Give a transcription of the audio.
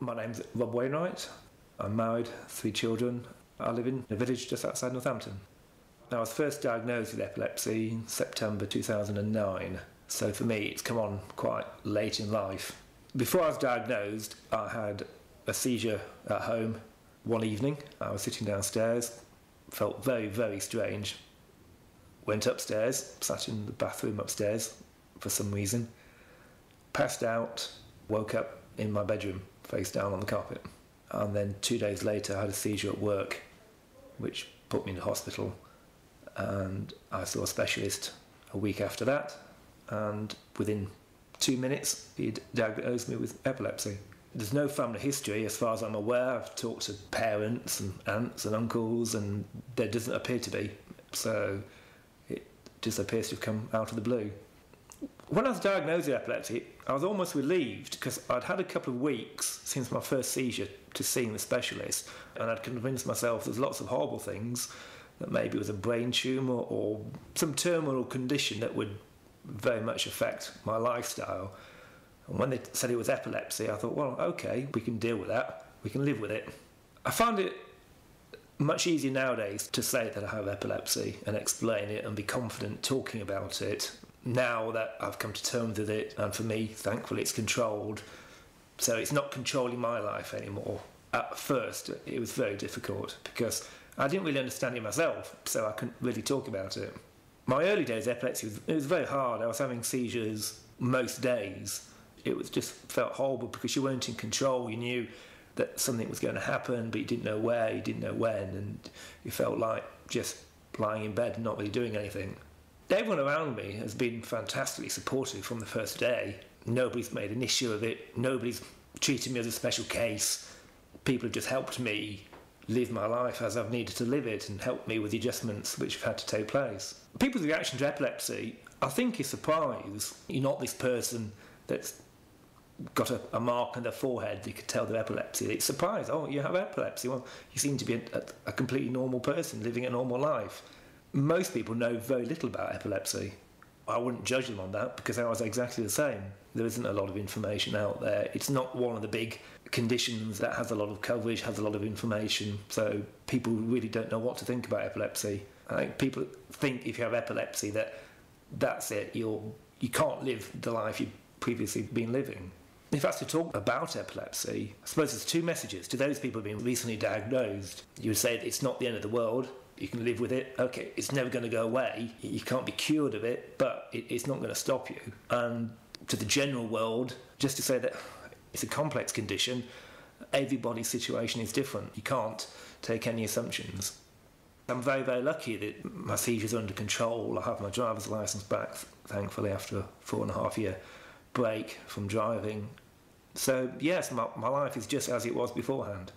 My name's Rob Wainwright. I'm married, 3 children. I live in a village just outside Northampton. Now, I was first diagnosed with epilepsy in September 2009, so for me it's come on quite late in life. Before I was diagnosed, I had a seizure at home one evening. I was sitting downstairs, felt very, very strange. Went upstairs, sat in the bathroom upstairs for some reason, passed out, woke up in my bedroom, face down on the carpet. And then 2 days later I had a seizure at work, which put me in the hospital. And I saw a specialist a week after that, and within 2 minutes he'd diagnosed me with epilepsy. There's no family history as far as I'm aware. I've talked to parents and aunts and uncles, and there doesn't appear to be. So it just appears to have come out of the blue. When I was diagnosed with epilepsy, I was almost relieved because I'd had a couple of weeks since my first seizure to seeing the specialist, and I'd convinced myself there's lots of horrible things, that maybe it was a brain tumour or some terminal condition that would very much affect my lifestyle. And when they said it was epilepsy, I thought, well, okay, we can deal with that, we can live with it. I find it much easier nowadays to say that I have epilepsy and explain it and be confident talking about it, now that I've come to terms with it, and for me, thankfully, it's controlled. So it's not controlling my life anymore. At first, it was very difficult because I didn't really understand it myself, so I couldn't really talk about it. My early days epilepsy, it was very hard. I was having seizures most days. It was just felt horrible because you weren't in control. You knew that something was going to happen, but you didn't know where, you didn't know when, and you felt like just lying in bed and not really doing anything. Everyone around me has been fantastically supportive from the first day. Nobody's made an issue of it. Nobody's treated me as a special case. People have just helped me live my life as I've needed to live it and helped me with the adjustments which have had to take place. People's reaction to epilepsy, I think, is surprise. You're not this person that's got a mark on their forehead, you could tell they're epilepsy. It's surprise, oh, you have epilepsy. Well, you seem to be a completely normal person living a normal life. Most people know very little about epilepsy. I wouldn't judge them on that because I was exactly the same. There isn't a lot of information out there. It's not one of the big conditions that has a lot of coverage, has a lot of information, so people really don't know what to think about epilepsy. I think people think if you have epilepsy that's it, you can't live the life you've previously been living. If I was to talk about epilepsy, I suppose there's 2 messages. To those people who have been recently diagnosed, you would say that it's not the end of the world. You can live with it. Okay, it's never going to go away. You can't be cured of it, but it's not going to stop you. And to the general world, just to say that it's a complex condition, everybody's situation is different. You can't take any assumptions. I'm very, very lucky that my seizures are under control. I have my driver's licence back, thankfully, after a 4.5-year break from driving. So yes, my life is just as it was beforehand.